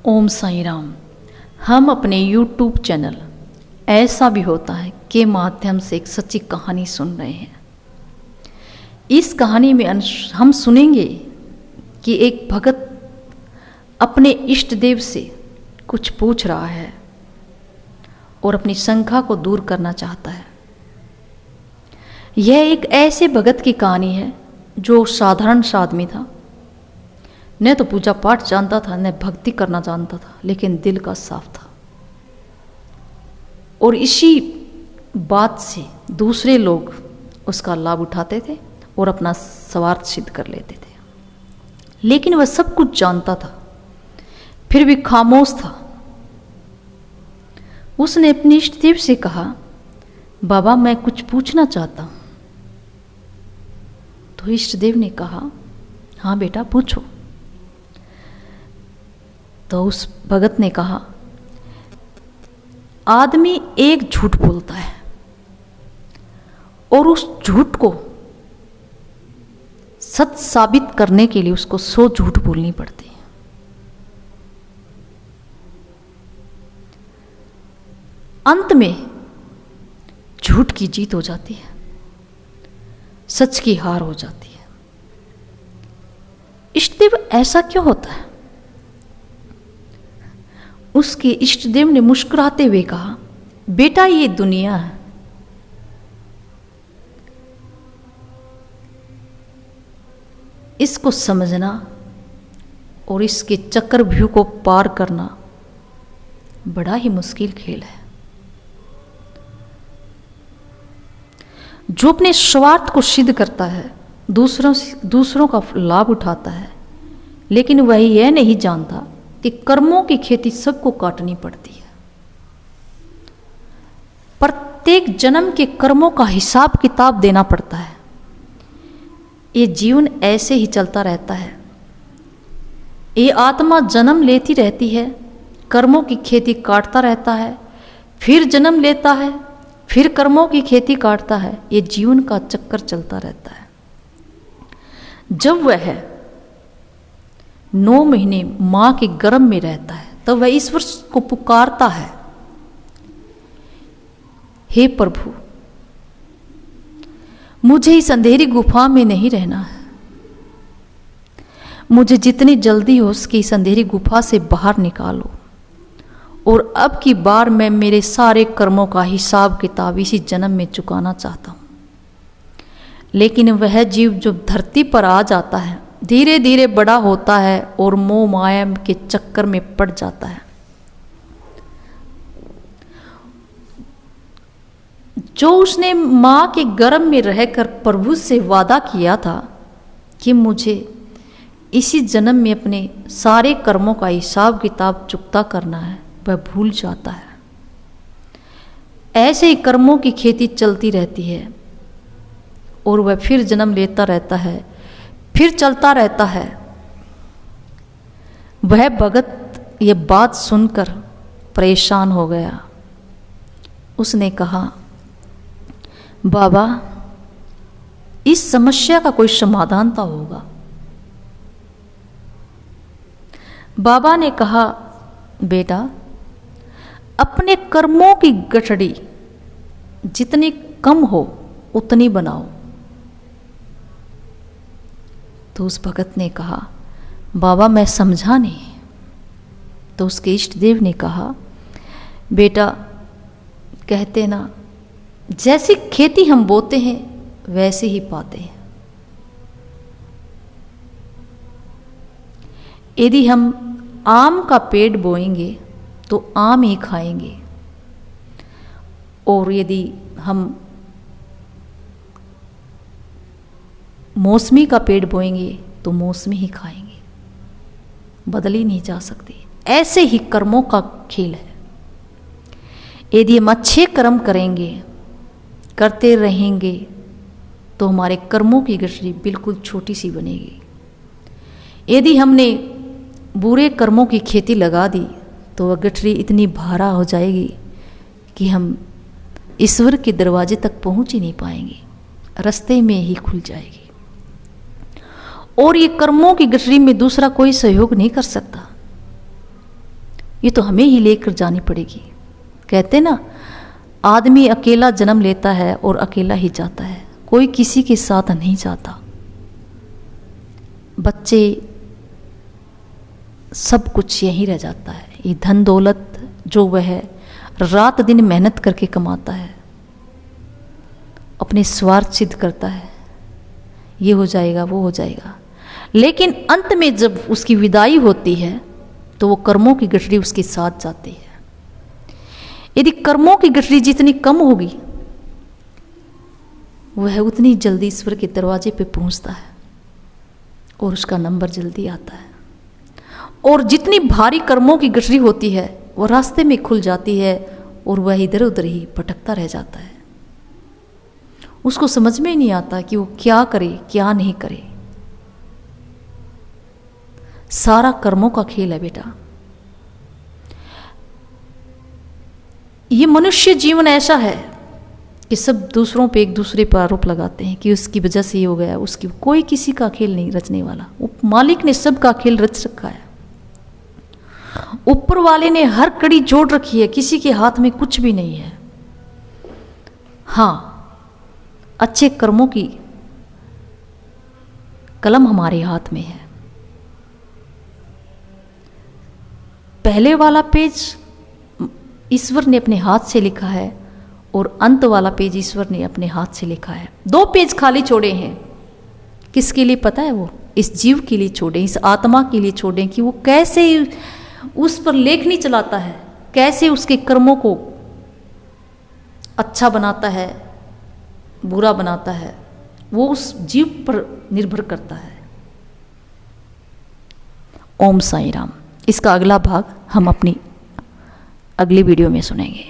ओम साई राम। हम अपने YouTube channel ऐसा भी होता है के माध्यम से एक सच्ची कहानी सुन रहे हैं। इस कहानी में हम सुनेंगे कि एक भगत अपने इष्ट देव से कुछ पूछ रहा है और अपनी शंका को दूर करना चाहता है। यह एक ऐसे भगत की कहानी है जो साधारण सा आदमी था, न तो पूजा पाठ जानता था न भक्ति करना जानता था, लेकिन दिल का साफ था। और इसी बात से दूसरे लोग उसका लाभ उठाते थे और अपना स्वार्थ सिद्ध कर लेते थे। लेकिन वह सब कुछ जानता था, फिर भी खामोश था। उसने अपने इष्ट देव से कहा, बाबा मैं कुछ पूछना चाहता हूं। तो इष्ट देव ने कहा, हाँ बेटा पूछो। तो उस भगत ने कहा, आदमी एक झूठ बोलता है और उस झूठ को सच साबित करने के लिए उसको 100 झूठ बोलनी पड़ती है। अंत में झूठ की जीत हो जाती है, सच की हार हो जाती है। इष्टदेव ऐसा क्यों होता है? उसके इष्टदेव ने मुस्कुराते हुए कहा, बेटा ये दुनिया है, इसको समझना और इसके चक्रव्यूह को पार करना बड़ा ही मुश्किल खेल है। जो अपने स्वार्थ को सिद्ध करता है, दूसरों का लाभ उठाता है, लेकिन वह यह नहीं जानता कि कर्मों की खेती सबको काटनी पड़ती है। प्रत्येक जन्म के कर्मों का हिसाब किताब देना पड़ता है। ये जीवन ऐसे ही चलता रहता है। ये आत्मा जन्म लेती रहती है, कर्मों की खेती काटता रहता है, फिर जन्म लेता है, फिर कर्मों की खेती काटता है। ये जीवन का चक्कर चलता रहता है। जब वह 9 महीने मां के गर्भ में रहता है तो वह ईश्वर को पुकारता है, हे प्रभु मुझे इस अंधेरी गुफा में नहीं रहना है, मुझे जितनी जल्दी हो सके इस अंधेरी गुफा से बाहर निकालो, और अब की बार मैं मेरे सारे कर्मों का हिसाब किताब इसी जन्म में चुकाना चाहता हूं। लेकिन वह जीव जो धरती पर आ जाता है धीरे धीरे बड़ा होता है और मोह माया के चक्कर में पड़ जाता है। जो उसने मां के गर्भ में रहकर प्रभु से वादा किया था कि मुझे इसी जन्म में अपने सारे कर्मों का हिसाब किताब चुकता करना है, वह भूल जाता है। ऐसे ही कर्मों की खेती चलती रहती है और वह फिर जन्म लेता रहता है, फिर चलता रहता है। वह भगत ये बात सुनकर परेशान हो गया। उसने कहा, बाबा इस समस्या का कोई समाधान तो होगा। बाबा ने कहा, बेटा अपने कर्मों की गठड़ी जितनी कम हो उतनी बनाओ। तो उस भगत ने कहा, बाबा मैं समझा नहीं। तो उसके इष्ट देव ने कहा, बेटा कहते ना जैसी खेती हम बोते हैं वैसे ही पाते हैं। यदि हम आम का पेड़ बोएंगे तो आम ही खाएंगे, और यदि हम मौसमी का पेड़ बोएंगे तो मौसमी ही खाएंगे, बदली नहीं जा सकती। ऐसे ही कर्मों का खेल है। यदि हम अच्छे कर्म करेंगे, करते रहेंगे, तो हमारे कर्मों की गठरी बिल्कुल छोटी सी बनेगी। यदि हमने बुरे कर्मों की खेती लगा दी तो वह गठरी इतनी भारा हो जाएगी कि हम ईश्वर के दरवाजे तक पहुंच ही नहीं पाएंगे, रास्ते में ही खुल जाएगी। और ये कर्मों की गठरी में दूसरा कोई सहयोग नहीं कर सकता। ये तो हमें ही लेकर जानी पड़ेगी। कहते ना, आदमी अकेला जन्म लेता है और अकेला ही जाता है, कोई किसी के साथ नहीं जाता। बच्चे सब कुछ यहीं रह जाता है। ये धन दौलत जो वह रात दिन मेहनत करके कमाता है, अपने स्वार्थ सिद्ध करता है, ये हो जाएगा वो हो जाएगा, लेकिन अंत में जब उसकी विदाई होती है तो वो कर्मों की गठरी उसके साथ जाती है। यदि कर्मों की गठरी जितनी कम होगी, वह उतनी जल्दी ईश्वर के दरवाजे पे पहुंचता है और उसका नंबर जल्दी आता है। और जितनी भारी कर्मों की गठरी होती है, वह रास्ते में खुल जाती है और वह इधर उधर ही भटकता रह जाता है। उसको समझ में नहीं आता कि वो क्या करे क्या नहीं करे। सारा कर्मों का खेल है बेटा। ये मनुष्य जीवन ऐसा है कि सब दूसरों पे एक दूसरे पर आरोप लगाते हैं कि उसकी वजह से ये हो गया, उसकी। कोई किसी का खेल नहीं रचने वाला, वो मालिक ने सबका खेल रच रखा है। ऊपर वाले ने हर कड़ी जोड़ रखी है, किसी के हाथ में कुछ भी नहीं है। हाँ, अच्छे कर्मों की कलम हमारे हाथ में है। पहले वाला पेज ईश्वर ने अपने हाथ से लिखा है और अंत वाला पेज ईश्वर ने अपने हाथ से लिखा है। 2 पेज खाली छोड़े हैं। किसके लिए पता है? वो इस जीव के लिए छोड़े, इस आत्मा के लिए छोड़े कि वो कैसे उस पर लेखनी चलाता है, कैसे उसके कर्मों को अच्छा बनाता है, बुरा बनाता है, वो उस जीव पर निर्भर करता है। ओम साईं राम। इसका अगला भाग हम अपनी अगली वीडियो में सुनेंगे।